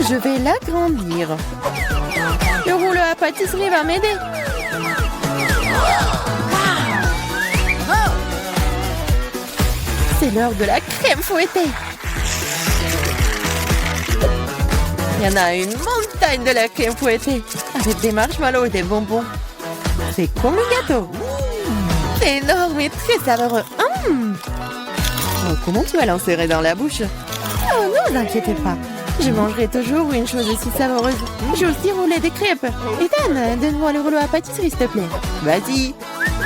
Je vais l'agrandir. Le rouleau à pâtisserie va m'aider. C'est l'heure de la crème fouettée. Il y en a une montagne de la crème fouettée avec des marshmallows et des bonbons. C'est comme le gâteau. C'est énorme et très savoureux. Oh, comment tu vas l'insérer dans la bouche? Oh, ne vous inquiétez pas. Je mangerai toujours une chose aussi savoureuse. J'ai aussi roulé des crêpes. Ethan, donne-moi le rouleau à pâtisserie, s'il te plaît. Vas-y.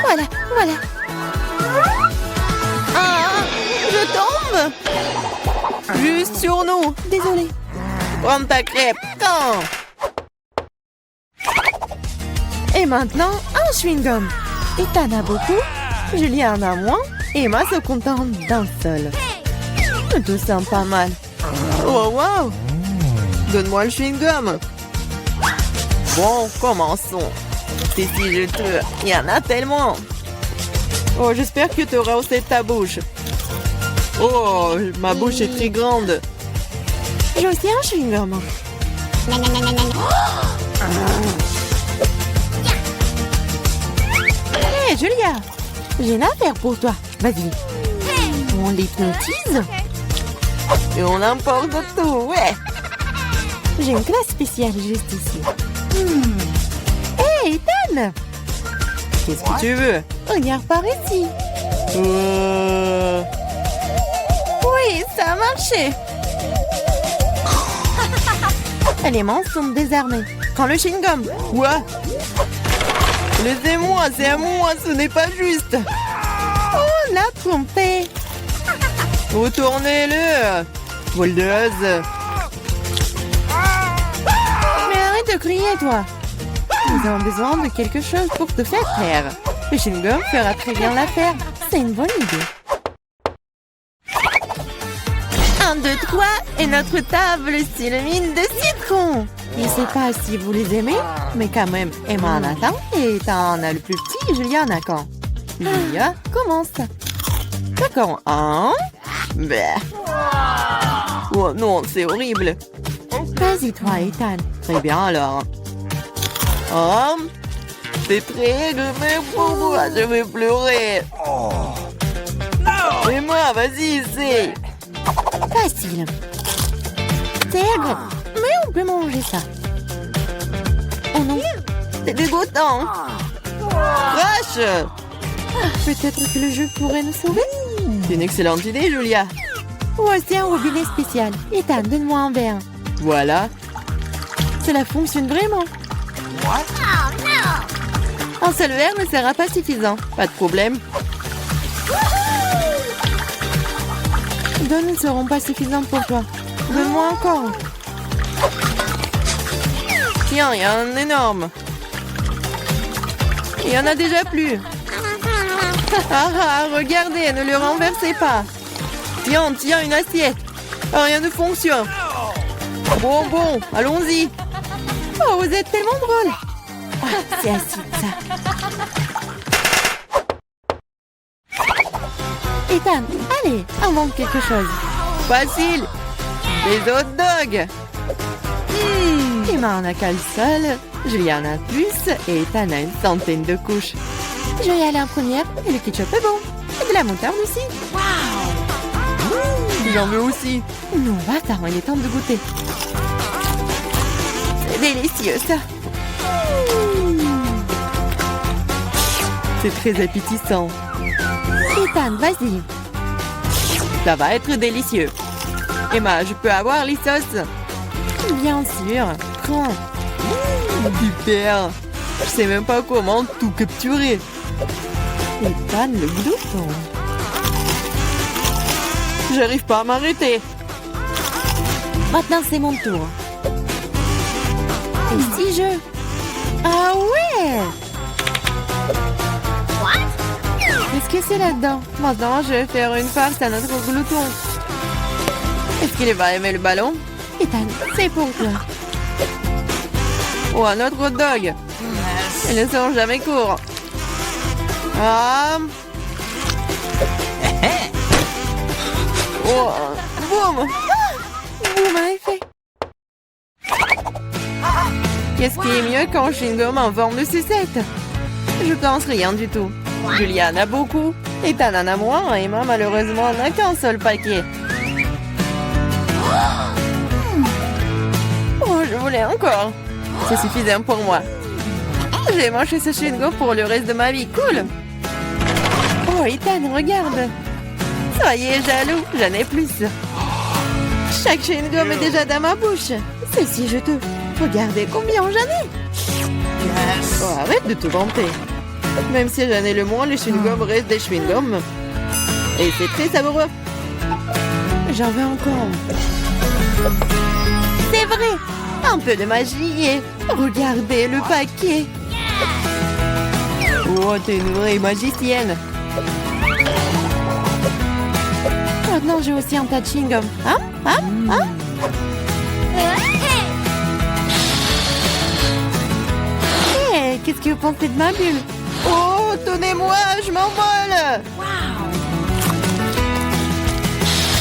Voilà, voilà. Ah, je tombe. Juste sur nous. Désolée. Prends ta crêpe. Quand? Et maintenant, un chewing-gum. Ethan a beaucoup, Julia en a moins, et Emma se contente d'un seul. Tout semble pas mal. Oh, wow! Donne-moi le chewing-gum. Bon, commençons. C'est si juteux. Il y en a tellement. Oh, j'espère que tu auras aussi ta bouche. Oh, ma bouche est très grande. J'ai aussi un chewing-gum. Hé, Julia, j'ai une affaire pour toi. Vas-y. On l'hypnotise. Et on emporte tout, ouais. J'ai une classe spéciale juste ici. Hé, Ethan! Qu'est-ce que tu veux? Regarde par ici. Oui, ça a marché. Les mains sont désarmées. Prends le chewing-gum. Quoi? Laissez-moi, c'est à moi, ce n'est pas juste. Oh, la trompée. Retournez-le. Voleuse. Mais arrête de crier, toi. Nous avons besoin de quelque chose pour te faire taire. Le chewing-gum fera très bien l'affaire. C'est une bonne idée. 1, 2, 3 et notre table s'illumine de citron. Je ne sais pas si vous les aimez, mais quand même, Emma en a tant et Ethan en a le plus petit et Julia en a quand. Julia, commence. D'accord, 1. Bah. Oh non, c'est horrible. Vas-y toi, Ethan. Très bien alors. Oh, c'est très mauvais pour moi, je vais pleurer. Et moi, vas-y, c'est... Facile. C'est aigre, mais on peut manger ça. Oh non, c'est dégoûtant. Crash. Peut-être que le jeu pourrait nous sauver. C'est une excellente idée, Julia. Voici un robinet spécial. Ethan, donne-moi un verre. Voilà. Cela fonctionne vraiment. Un seul verre ne sera pas suffisant. Pas de problème. Deux ne seront pas suffisantes pour toi. Donne-moi encore. Tiens, il y a un énorme. Il y en a déjà plus. Regardez, ne le renversez pas. Tiens, une assiette. Rien ne fonctionne. Bon, allons-y. Oh, vous êtes tellement drôle. C'est acide, ça. Ethan, allez, invente quelque chose. Facile. Des hot dogs. Emma en a qu'un seul, Julia en a plus et Ethan a une centaine de couches. Je vais aller en première et le ketchup est bon. Et de la moutarde aussi. J'en veux aussi. Non, attends, il est temps de goûter. C'est délicieux, ça. C'est très appétissant. Ethan, vas-y. Ça va être délicieux. Emma, je peux avoir les sauces? Bien sûr. Prends. Super. Je sais même pas comment tout capturer. Ethan, le glouton. J'arrive pas à m'arrêter. Maintenant, c'est mon tour. Et si je... Ah ouais! Qu'est-ce que c'est là-dedans? Maintenant, je vais faire une farce à notre glouton. Est-ce qu'il va aimer le ballon? Ethan, c'est pour toi. Oh, un autre hot dog. Ils ne sont jamais courts. Ah. Oh, boum. Boum, en effet. Qu'est-ce qui est mieux qu'un chewing-gum en forme de sucette? Je pense rien du tout. Julia en a beaucoup, Ethan en a moins, et moi, malheureusement, n'a qu'un seul paquet. Oh, je voulais encore. C'est suffisant pour moi. J'ai mangé ce chewing-gum pour le reste de ma vie. Cool. Oh, Ethan, regarde. Soyez jaloux, j'en ai plus. Chaque chewing-gum est déjà dans ma bouche. C'est si juteux. Regardez combien j'en ai. Oh, arrête de te vanter. Même si j'en ai le moins, les chewing-gums restent des chewing-gums. Et c'est très savoureux. J'en veux encore. C'est vrai. Un peu de magie et... Regardez le paquet. Oh, t'es une vraie magicienne. Maintenant, j'ai aussi un tas de chewing-gum. Hein? Hey, qu'est-ce que vous pensez de ma bulle? Oh, tenez-moi, je m'envole.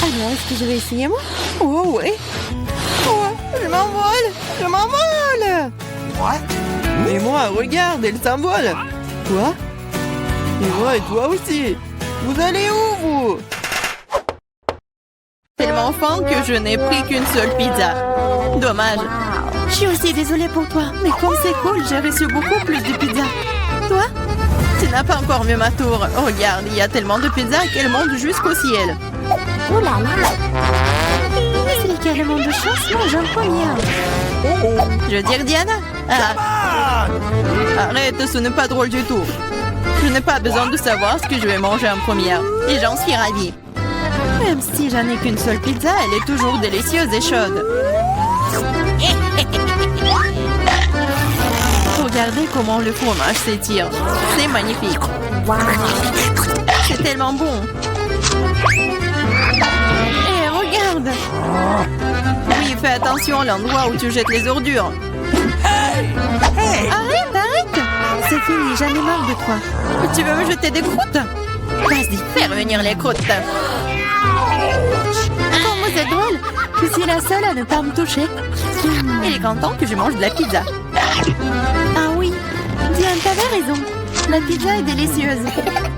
Alors, est-ce que je vais essayer, moi? Oh, oui. Oh, je m'envole. Mais moi, regarde, elle s'envole. Quoi? Et moi, et toi aussi. Vous allez où, vous? Tellement faim que je n'ai pris qu'une seule pizza. Dommage. Je suis aussi désolée pour toi, mais comme c'est cool, j'ai reçu beaucoup plus de pizza. Toi? Tu n'as pas encore vu ma tour. Regarde, il y a tellement de pizzas qu'elle monte jusqu'au ciel. Oh là là! C'est carrément de chance, moi j'en première. Je veux dire Diana? Ah. Arrête, ce n'est pas drôle du tout. Je n'ai pas besoin de savoir ce que je vais manger en première. Et j'en suis ravie. Même si j'en ai qu'une seule pizza, elle est toujours délicieuse et chaude. Regardez comment le fromage s'étire. C'est magnifique. C'est tellement bon. Et regarde. Oui, fais attention à l'endroit où tu jettes les ordures. Arrête. C'est fini, j'en ai marre de toi. Tu veux me jeter des croûtes? Vas-y, fais revenir les croûtes. Oh, c'est drôle. Je suis la seule à ne pas me toucher. Il est content que je mange de la pizza. Ah oui, Diane, t'avais raison. La pizza est délicieuse.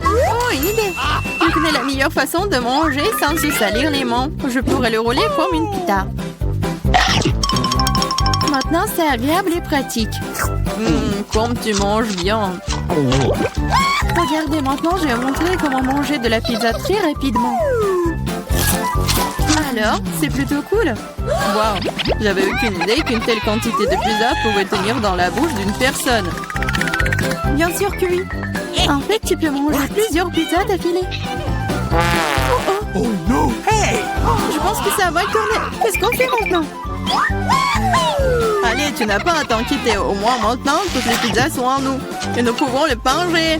Oh, une idée. Je connais la meilleure façon de manger sans se salir les mains. Je pourrais le rouler comme une pita. Maintenant, c'est agréable et pratique. Comme tu manges bien. Regardez, maintenant, je vais montrer comment manger de la pizza très rapidement. Alors, c'est plutôt cool. Waouh, j'avais aucune idée qu'une telle quantité de pizza pouvait tenir dans la bouche d'une personne. Bien sûr que oui. En fait, tu peux manger plusieurs pizzas d'affilée. Oh no! Hey! Je pense que ça va tourner. Qu'est-ce qu'on fait maintenant? Allez, tu n'as pas à t'inquiéter. Au moins maintenant, toutes les pizzas sont en nous. Et nous pouvons les manger.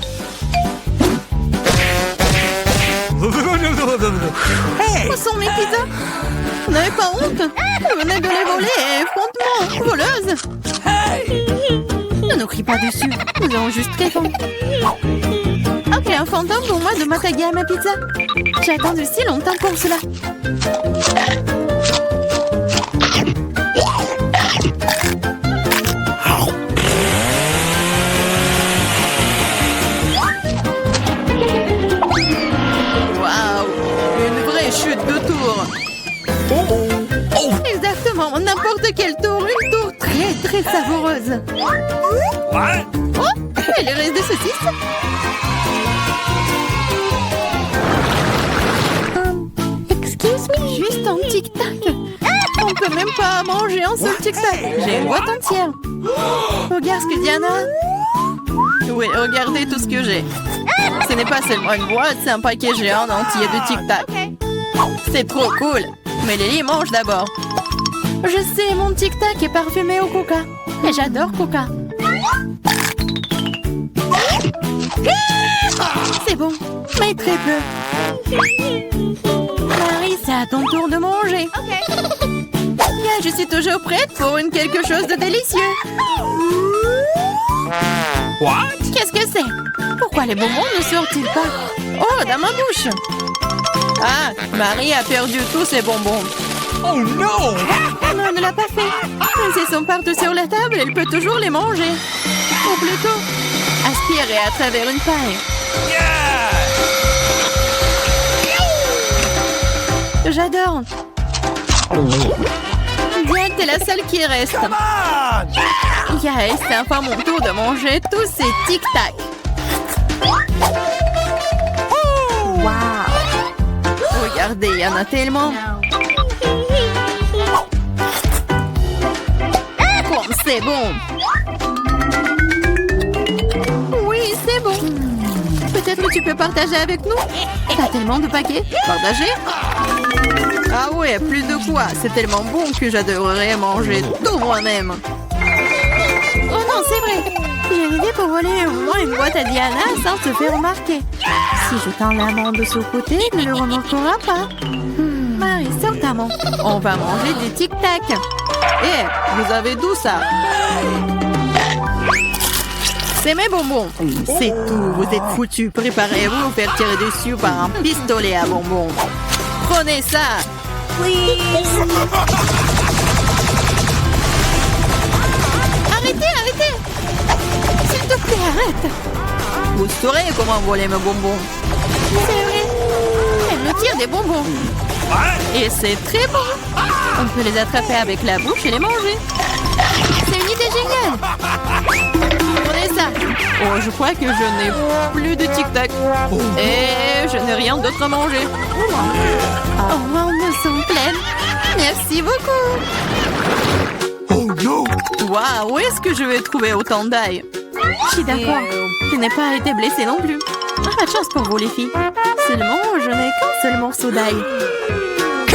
Hey! Où sont mes pizzas? Vous n'avez pas honte? Vous venez de les voler et frontement, voleuse. Ne nous crie pas dessus. Nous avons juste très faim. Ok, un fantôme pour moi de m'attaquer à ma pizza. J'ai attendu si longtemps pour cela. Waouh! Une vraie chute de tour. Exactement, n'importe quel tour. Une tour très très savoureuse. What? Oh, et le reste de saucisses? Excuse me. Juste un tic-tac. On peut même pas manger un seul tic-tac. J'ai une boîte entière. Regarde ce que Diana a. Oui, regardez tout ce que j'ai. Ce n'est pas seulement une boîte, c'est un paquet géant entier de tic-tac. C'est trop cool. Mais Lily mange d'abord. Je sais, mon tic-tac est parfumé au coca. Et j'adore coca. C'est bon, mais très peu. Marie, c'est à ton tour de manger. Bien, je suis toujours prête pour quelque chose de délicieux. What? Qu'est-ce que c'est? Pourquoi les bonbons ne sortent-ils pas? Oh, dans ma bouche. Ah, Marie a perdu tous ses bonbons. Oh no! Non, elle ne l'a pas fait. S'ils sont partout sur la table, elle peut toujours les manger. Ou plutôt, aspirer à travers une paille. Yeah! J'adore. Bien, t'es la seule qui reste. Come on! Yes, c'est enfin mon tour de manger tous ces tic-tac. Regardez, il y en a tellement. Comme c'est bon. Oui, c'est bon. Peut-être que tu peux partager avec nous? T'as tellement de paquets. Partager? Ah ouais, plus de quoi. C'est tellement bon que j'adorerais manger tout moi-même. Oh non, c'est vrai. J'ai une idée pour voler au moins une boîte à Diana sans se faire remarquer. Si je tends la main de ce côté, elle ne le remarquera pas. Marie, sors ta main. On va manger des tic-tac. Eh, vous avez d'où ça? C'est mes bonbons. C'est tout, vous êtes foutus. Préparez-vous à vous faire tirer dessus par un pistolet à bonbons. Prenez ça. Arrêtez, arrêtez. S'il te plaît, arrête. Vous saurez comment voler mes bonbons. C'est vrai. Elle me tire des bonbons. Et c'est très bon. On peut les attraper avec la bouche et les manger. C'est une idée géniale. Prenez ça. Oh, je crois que je n'ai plus de tic-tac. Et je n'ai rien d'autre à manger. Oh, on me sent pleine. Merci beaucoup. Oh no! Waouh, où est-ce que je vais trouver autant d'ail? Je suis d'accord. Je n'ai pas été blessée non plus. Pas de chance pour vous, les filles. Seulement, je n'ai qu'un seul morceau d'ail.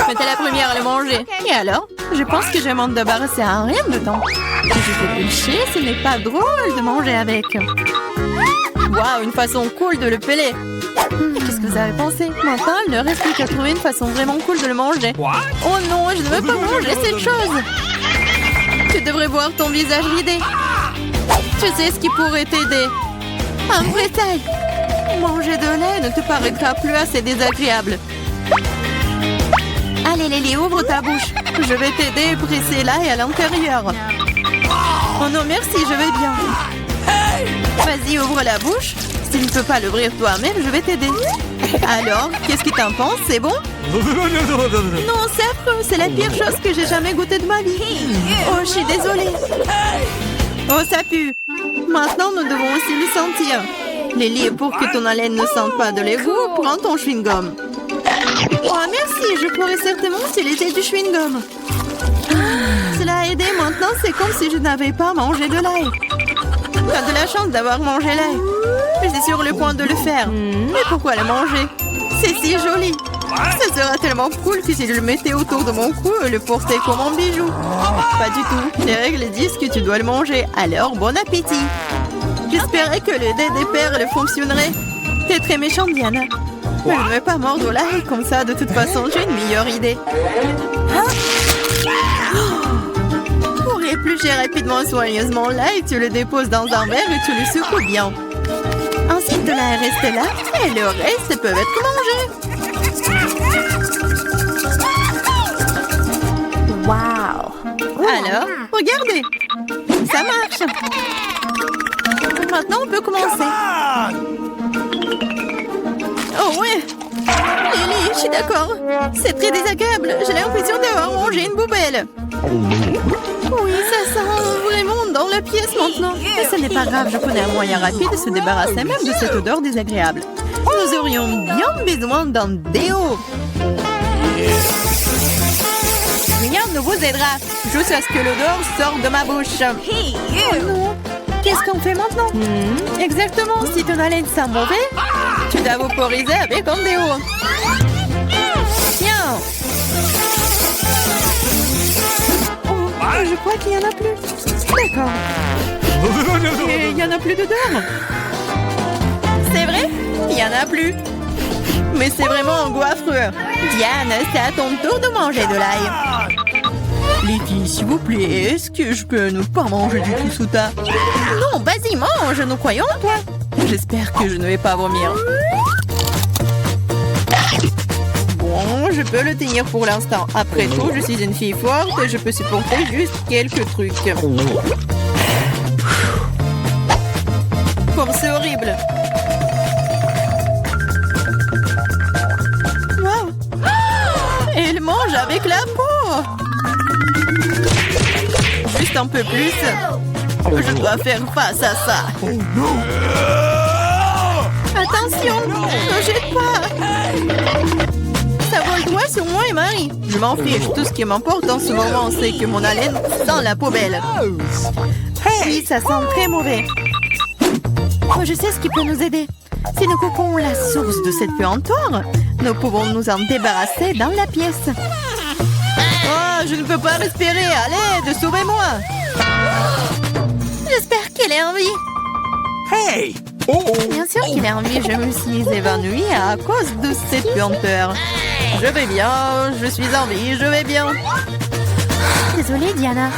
J'étais la première à le manger. Et alors? Je pense que je m'en débarrasser en rien de temps. Si je fais pêcher, ce n'est pas drôle de manger avec. Waouh, une façon cool de le peler. Qu'est-ce que vous avez pensé? Maintenant, il ne reste plus qu'à trouver une façon vraiment cool de le manger. What? Oh non, je ne veux pas manger cette chose. Tu devrais voir ton visage ridé. Tu sais ce qui pourrait t'aider. Un vrai taille. Manger de lait ne te paraîtra plus assez désagréable. Allez, Lily, ouvre ta bouche. Je vais t'aider à presser l'ail à l'intérieur. Oh non, merci, je vais bien. Vas-y, ouvre la bouche. Si tu ne peux pas l'ouvrir toi-même, je vais t'aider. Alors, qu'est-ce que t'en penses? C'est bon? Non, c'est affreux. C'est la pire chose que j'ai jamais goûté de ma vie. Oh, je suis désolée. Oh, ça pue. Maintenant, nous devons aussi le sentir. Lily, pour que ton haleine ne sente pas de l'égout, prends ton chewing-gum. Oh, merci. Je pourrais certainement utiliser du chewing-gum. Cela a aidé. Maintenant, c'est comme si je n'avais pas mangé de l'ail. T'as de la chance d'avoir mangé l'ail. Je suis sur le point de le faire. Mais pourquoi le manger? C'est si joli. Ça sera tellement cool que si je le mettais autour de mon cou et le portais comme un bijou. Pas du tout. Les règles disent que tu dois le manger. Alors, bon appétit. J'espérais que le dé des perles fonctionnerait. T'es très méchante, Diana. Mais je ne vais pas mordre l'ail comme ça. De toute façon, j'ai une meilleure idée. Pour éplucher rapidement soigneusement l'ail, tu le déposes dans un verre et tu le secoues bien. Ensuite, de l'ail reste là et le reste peut être mangé. Wow! Alors, regardez. Ça marche. Maintenant, on peut commencer. Oh ouais. Lily, je suis d'accord. C'est très désagréable. J'ai l'impression d'avoir mangé une poubelle. Oui, ça sent vraiment dans la pièce maintenant. Mais ce n'est pas grave, je connais un moyen rapide de se débarrasser même de cette odeur désagréable. Nous aurions bien besoin d'un déo. Rien ne vous aidera, juste à ce que l'odeur sorte de ma bouche. Oh non. Qu'est-ce qu'on fait maintenant? Exactement, si ton haleine sent mauvais, tu dois vaporiser avec un déo. Tiens. crois qu'il y en a plus. D'accord. Et il y en a plus dedans. C'est vrai? Il y en a plus. Mais c'est vraiment affreux. Diane, c'est à ton tour de manger de l'ail. Les filles, s'il vous plaît, est-ce que je peux ne pas manger du tout sous ta... Non, vas-y, mange, nous croyons en toi. J'espère que je ne vais pas vomir. Bon, je peux le tenir pour l'instant. Après tout, je suis une fille forte et je peux supporter juste quelques trucs. Comme c'est horrible. Wow. Elle mange avec la peau. Juste un peu plus. Je dois faire face à ça. Oh no! Attention, ne jette pas. Ça vole droit sur moi et Marie. Je m'en fiche. Tout ce qui m'importe en ce moment, c'est que mon haleine sent la poubelle. Oui, ça sent très mauvais. Oh, je sais ce qui peut nous aider. Si nous coupons la source de cette puanteur, nous pouvons nous en débarrasser dans la pièce. Oh, je ne peux pas respirer. Allez, sauvez-moi. J'espère qu'elle est en vie. Hey! Oh! Bien sûr qu'il est en vie. Je me suis évanouie à cause de cette puanteur. Je vais bien. Je suis en vie. Je vais bien. Désolée, Diana.